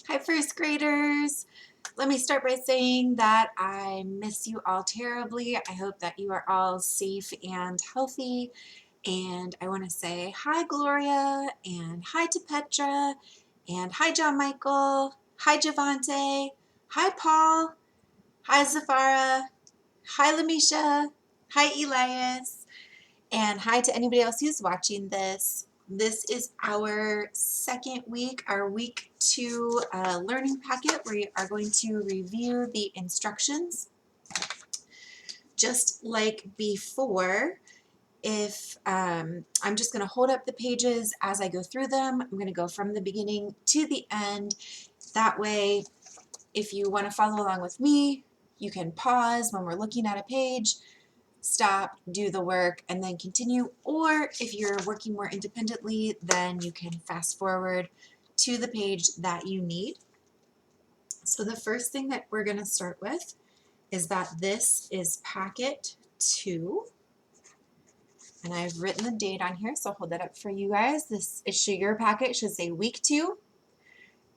Hi, first graders. Let me start by saying that I miss you all terribly. I hope that you are all safe and healthy. And I want to say hi, Gloria, and hi to Petra, and hi, John Michael, hi, Javante, hi, Paul, hi, Zafara, hi, Lamisha, hi, Elias, and hi to anybody else who's watching this. This is our second week, our week 2 learning packet. We are going to review the instructions. Just like before, if I'm just going to hold up the pages as I go through them. I'm going to go from the beginning to the end. That way, if you want to follow along with me, you can pause when we're looking at a page, stop, do the work, and then continue. Or if you're working more independently, then you can fast forward to the page that you need. So the first thing that we're going to start with is that this is packet 2. And I've written the date on here, so I'll hold that up for you guys. Your packet should say week 2.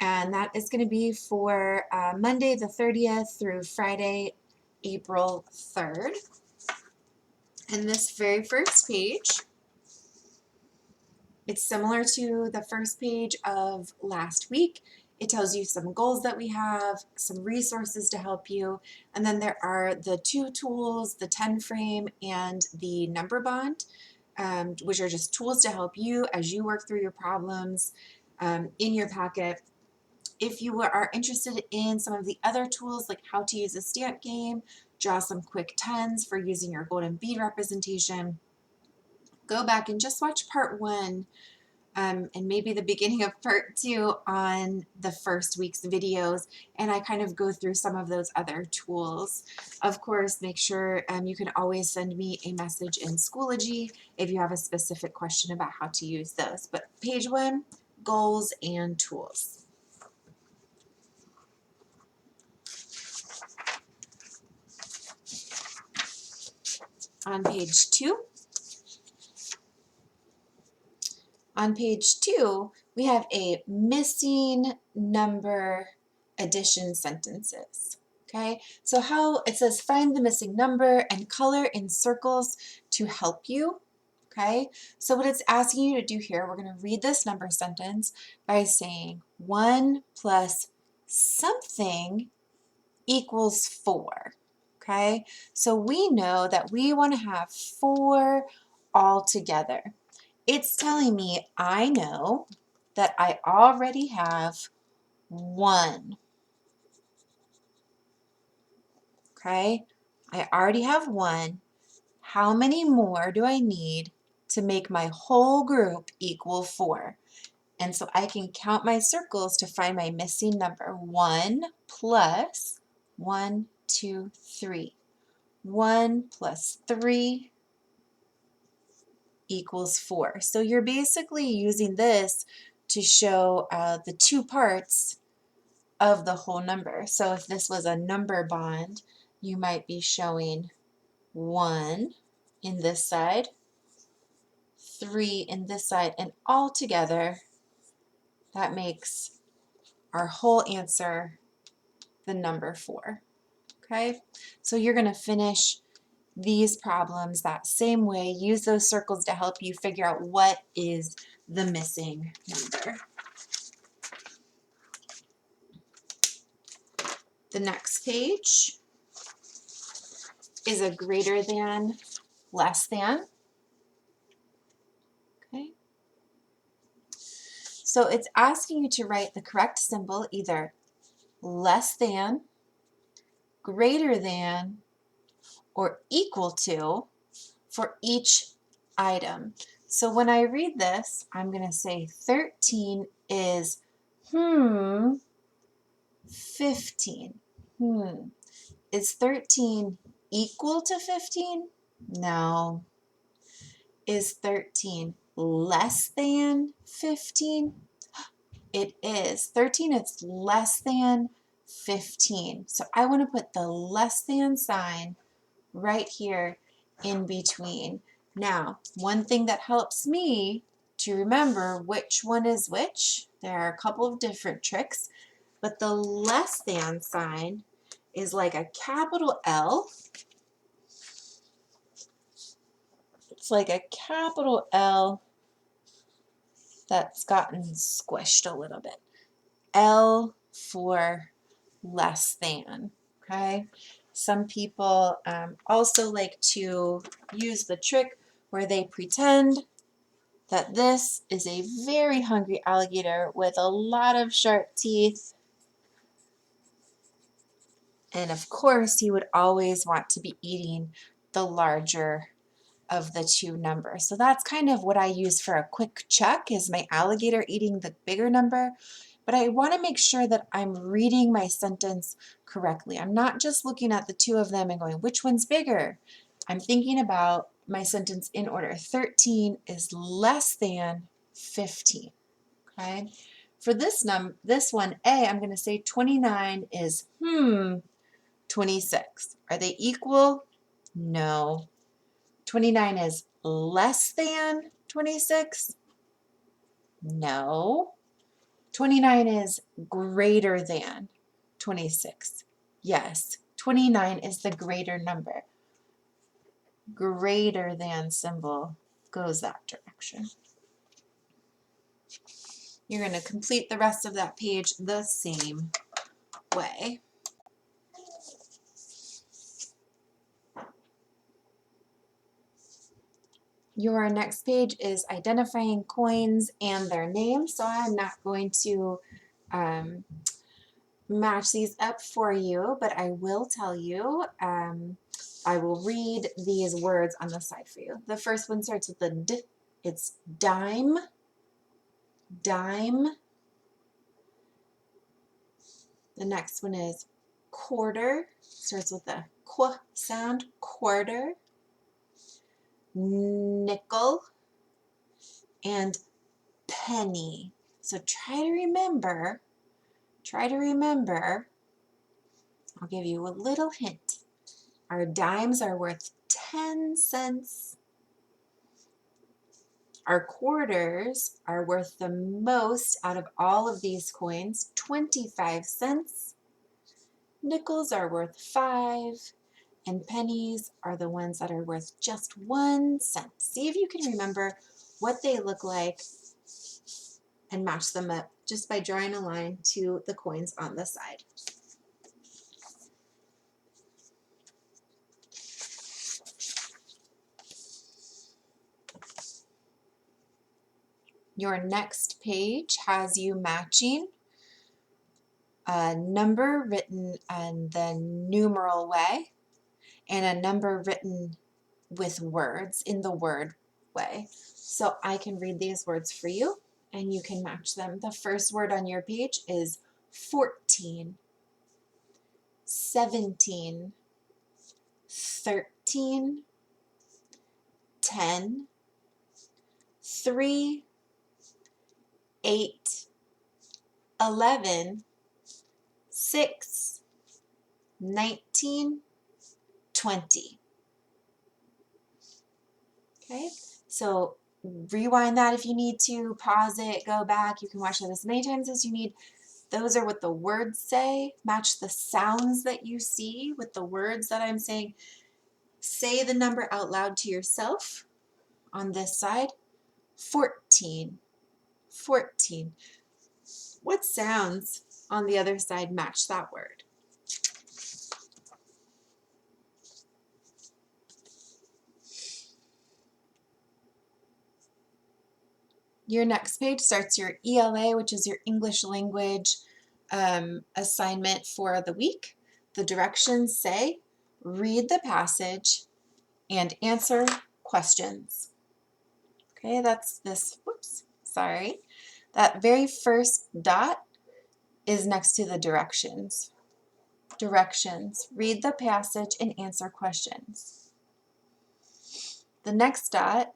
And that is going to be for Monday the 30th through Friday, April 3rd. And this very first page, it's similar to the first page of last week. It tells you some goals that we have, some resources to help you, and then there are the 2 tools, the 10 frame and the number bond, which are just tools to help you as you work through your problems in your packet. If you are interested in some of the other tools, like how to use a stamp game, draw some quick 10s for using your golden bead representation, go back and just watch part 1 and maybe the beginning of part 2 on the first week's videos, and I kind of go through some of those other tools. Of course, make sure you can always send me a message in Schoology if you have a specific question about how to use those. But page 1, goals and tools. On page 2, we have a missing number addition sentences. Okay, so how it says find the missing number and color in circles to help you. Okay, so what it's asking you to do here, we're going to read this number sentence by saying 1 plus something equals 4. Okay, so we know that we want to have 4 all together. It's telling me I know that I already have 1. Okay, I already have 1. How many more do I need to make my whole group equal 4? And so I can count my circles to find my missing number. 1 plus 1, 2, 3. 1 plus 3 equals 4. So you're basically using this to show the 2 parts of the whole number. So if this was a number bond, you might be showing 1 in this side, 3 in this side, and all together that makes our whole answer the number 4. Okay, so you're going to finish these problems that same way. Use those circles to help you figure out what is the missing number. The next page is a greater than, less than. Okay, so it's asking you to write the correct symbol, either less than, greater than, or equal to for each item. So when I read this, I'm going to say 13 is 15. Is 13 equal to 15? No. Is 13 less than 15? It is. 13 is less than 15. So I want to put the less than sign right here in between. Now, one thing that helps me to remember which one is which, there are a couple of different tricks. but the less than sign is like a capital L. It's like a capital L that's gotten squished a little bit. L for less than, okay? Some people also like to use the trick where they pretend that this is a very hungry alligator with a lot of sharp teeth. And of course, he would always want to be eating the larger of the two numbers. So that's kind of what I use for a quick check, is my alligator eating the bigger number. But I want to make sure that I'm reading my sentence correctly. I'm not just looking at the two of them and going, which one's bigger? I'm thinking about my sentence in order. 13 is less than 15. Okay. For this one, A, I'm going to say 29 is 26. Are they equal? No. 29 is less than 26? No. 29 is greater than 26. Yes. 29 is the greater number. Greater than symbol goes that direction. You're going to complete the rest of that page the same way. Your next page is identifying coins and their names, so I'm not going to match these up for you, but I will tell you, I will read these words on the side for you. The first one starts with the D. It's dime, dime. The next one is quarter, starts with the qu sound, quarter. Nickel and penny. So try to remember, I'll give you a little hint. Our dimes are worth 10 cents. Our quarters are worth the most out of all of these coins, 25 cents. Nickels are worth 5, and pennies are the ones that are worth just 1 cent. See if you can remember what they look like and match them up just by drawing a line to the coins on the side. Your next page has you matching a number written in the numeral way and a number written with words in the word way. So I can read these words for you and you can match them. The first word on your page is 14, 17, 13, 10, 3, 8, 11, 6, 19, 20. Okay, so rewind that if you need to, pause it, go back. You can watch that as many times as you need. Those are what the words say. Match the sounds that you see with the words that I'm saying. Say the number out loud to yourself on this side. 14, 14. What sounds on the other side match that word? Your next page starts your ELA, which is your English language assignment for the week. The directions say, read the passage and answer questions. Okay, that's this, whoops, sorry. That very first dot is next to the directions. Directions, read the passage and answer questions. The next dot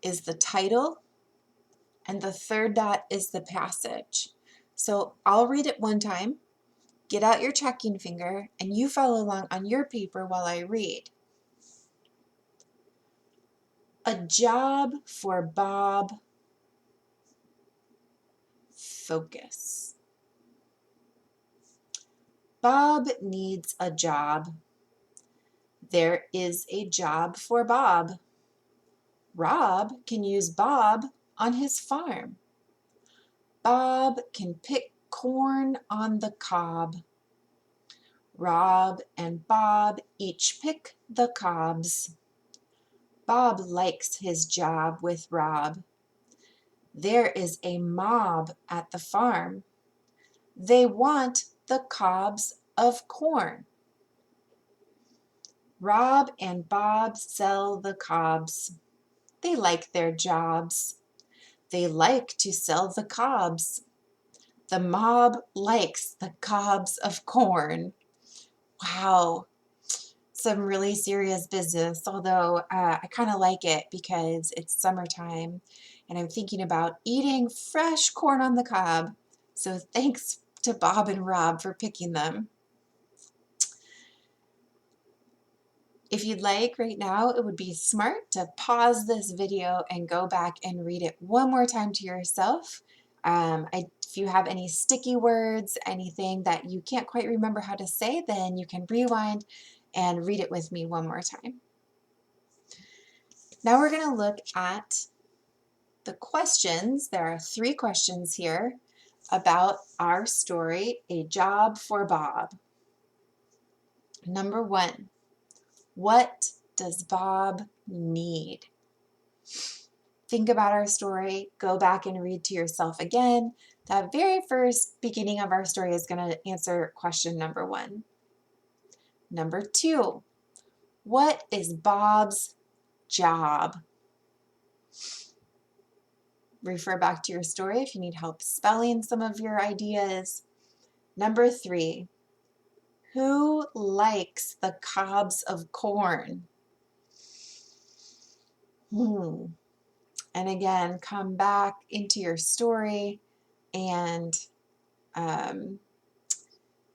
is the title, and the third dot is the passage. So I'll read it one time, get out your checking finger, and you follow along on your paper while I read. A job for Bob. Focus. Bob needs a job. There is a job for Bob. Rob can use Bob on his farm. Bob can pick corn on the cob. Rob and Bob each pick the cobs. Bob likes his job with Rob. There is a mob at the farm. They want the cobs of corn. Rob and Bob sell the cobs. They like their jobs. They like to sell the cobs. The mob likes the cobs of corn. Wow, some really serious business, although I kind of like it because it's summertime and I'm thinking about eating fresh corn on the cob. So thanks to Bob and Rob for picking them. If you'd like right now, it would be smart to pause this video and go back and read it one more time to yourself. If you have any sticky words, anything that you can't quite remember how to say, then you can rewind and read it with me one more time. Now we're going to look at the questions. There are 3 questions here about our story, A Job for Bob. Number 1, what does Bob need? Think about our story, go back and read to yourself again. That very first beginning of our story is going to answer question number 1. Number 2, what is Bob's job? Refer back to your story if you need help spelling some of your ideas. Number 3, who likes the cobs of corn? And again, come back into your story and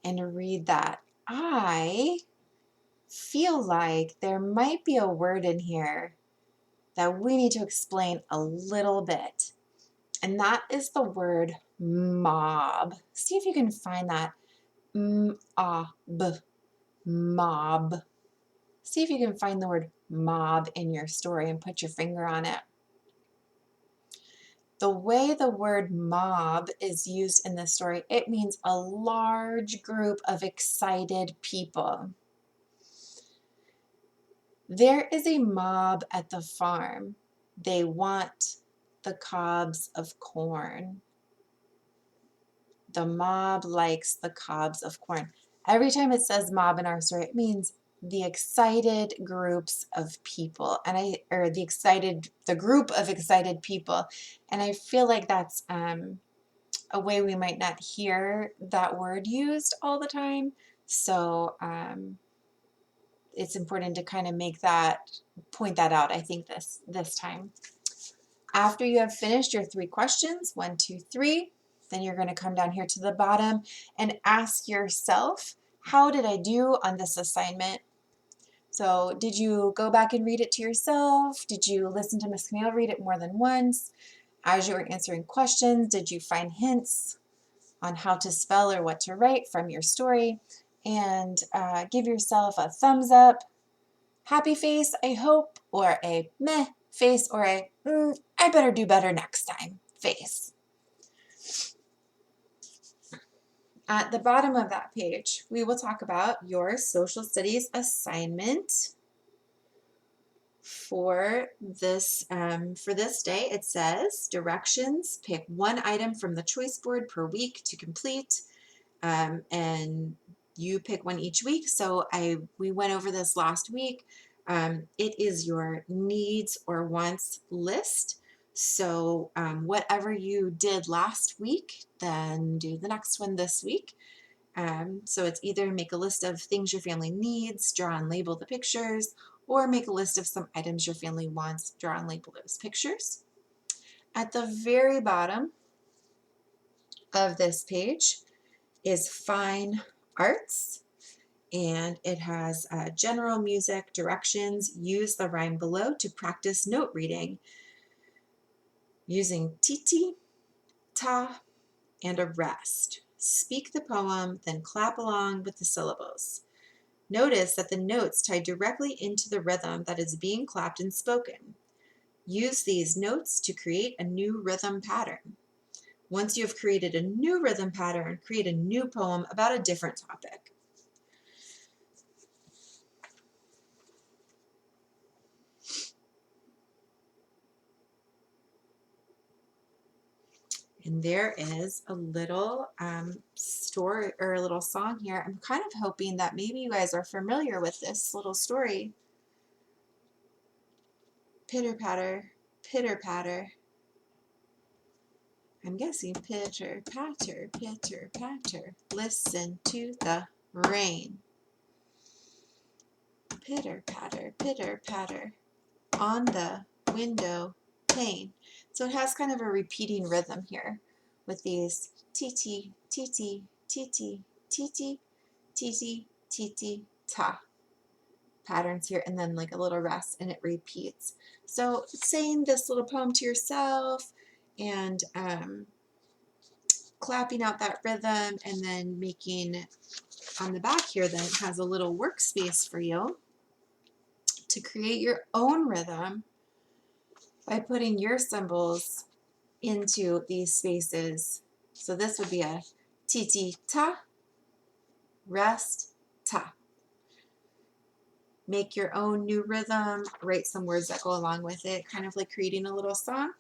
read that. I feel like there might be a word in here that we need to explain a little bit, and that is the word mob. See if you can find that. Mob. See if you can find the word mob in your story and put your finger on it. The way the word mob is used in this story, it means a large group of excited people. There is a mob at the farm. They want the cobs of corn. The mob likes the cobs of corn. Every time it says mob in our story, it means the excited groups of people, the group of excited people. And I feel like that's a way we might not hear that word used all the time. So it's important to kind of point that out, I think, this time. After you have finished your 3 questions, 1, 2, 3, then you're going to come down here to the bottom and ask yourself, how did I do on this assignment? So did you go back and read it to yourself? Did you listen to Miss Camille read it more than once? As you were answering questions, did you find hints on how to spell or what to write from your story? And give yourself a thumbs up, happy face, I hope, or a meh face, or a I better do better next time face. At the bottom of that page, we will talk about your social studies assignment for this day. It says directions, pick 1 item from the choice board per week to complete, and you pick 1 each week. So we went over this last week. It is your needs or wants list. So whatever you did last week, then do the next one this week. So it's either make a list of things your family needs, draw and label the pictures, or make a list of some items your family wants, draw and label those pictures. At the very bottom of this page is fine arts, and it has general music directions. Use the rhyme below to practice note reading using titi, ta, and a rest. Speak the poem, then clap along with the syllables. Notice that the notes tie directly into the rhythm that is being clapped and spoken. Use these notes to create a new rhythm pattern. Once you have created a new rhythm pattern, create a new poem about a different topic. And there is a little story or a little song here. I'm kind of hoping that maybe you guys are familiar with this little story. Pitter patter, pitter patter. I'm guessing pitter patter, pitter patter. Listen to the rain. Pitter patter on the window pane. So it has kind of a repeating rhythm here with these ti-ti, ti-ti, ti-ti, ti-ti, ti-ti, ti-ti, ta patterns here, and then like a little rest, and it repeats. So saying this little poem to yourself and clapping out that rhythm, and then making on the back here then it has a little workspace for you to create your own rhythm by putting your symbols into these spaces. So this would be a ti-ti ta, rest ta. Make your own new rhythm, write some words that go along with it, kind of like creating a little song.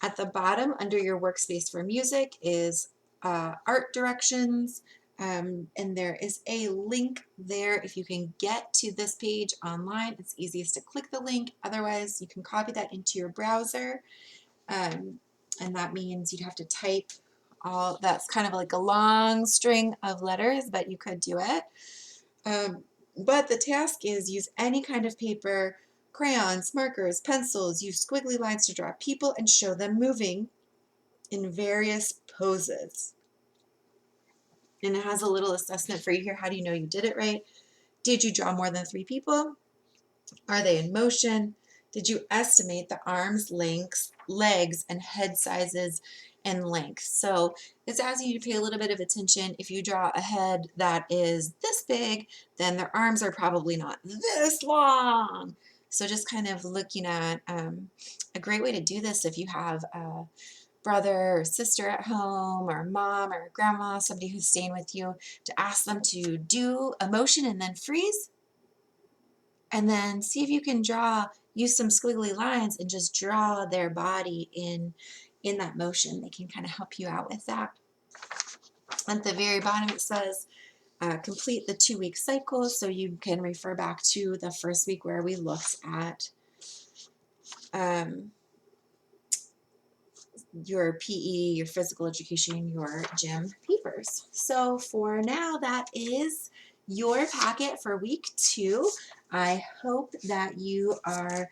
At the bottom under your workspace for music is art directions, and there is a link there. If you can get to this page online, it's easiest to click the link. Otherwise, you can copy that into your browser, and that means you'd have to type all, that's kind of like a long string of letters, but you could do it. But the task is use any kind of paper, crayons, markers, pencils, use squiggly lines to draw people and show them moving in various poses. And it has a little assessment for you here. How do you know you did it right? Did you draw more than 3 people? Are they in motion? Did you estimate the arms, lengths, legs, and head sizes and length? So it's asking you to pay a little bit of attention. If you draw a head that is this big, then their arms are probably not this long. So just kind of looking at a great way to do this if you have a brother or sister at home, or mom or grandma, somebody who's staying with you, to ask them to do a motion and then freeze, and then see if you can use some squiggly lines and just draw their body in that motion. They can kind of help you out with that. At the very bottom it says complete the 2-week cycle, so you can refer back to the first week where we looked at your PE, your physical education, your gym papers. So for now, that is your packet for week 2. I hope that you are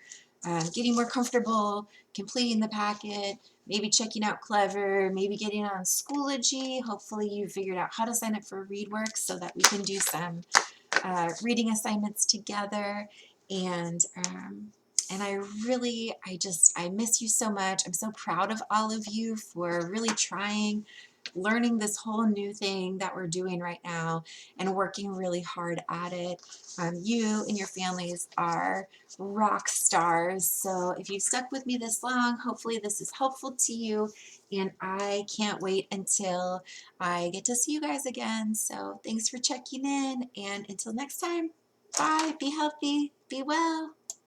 getting more comfortable completing the packet, maybe checking out Clever, maybe getting on Schoology. Hopefully you figured out how to sign up for ReadWorks so that we can do some reading assignments together. And I miss you so much. I'm so proud of all of you for really trying, learning this whole new thing that we're doing right now and working really hard at it. You and your families are rock stars. So if you've stuck with me this long, hopefully this is helpful to you. And I can't wait until I get to see you guys again. So thanks for checking in. And until next time, bye. Be healthy. Be well.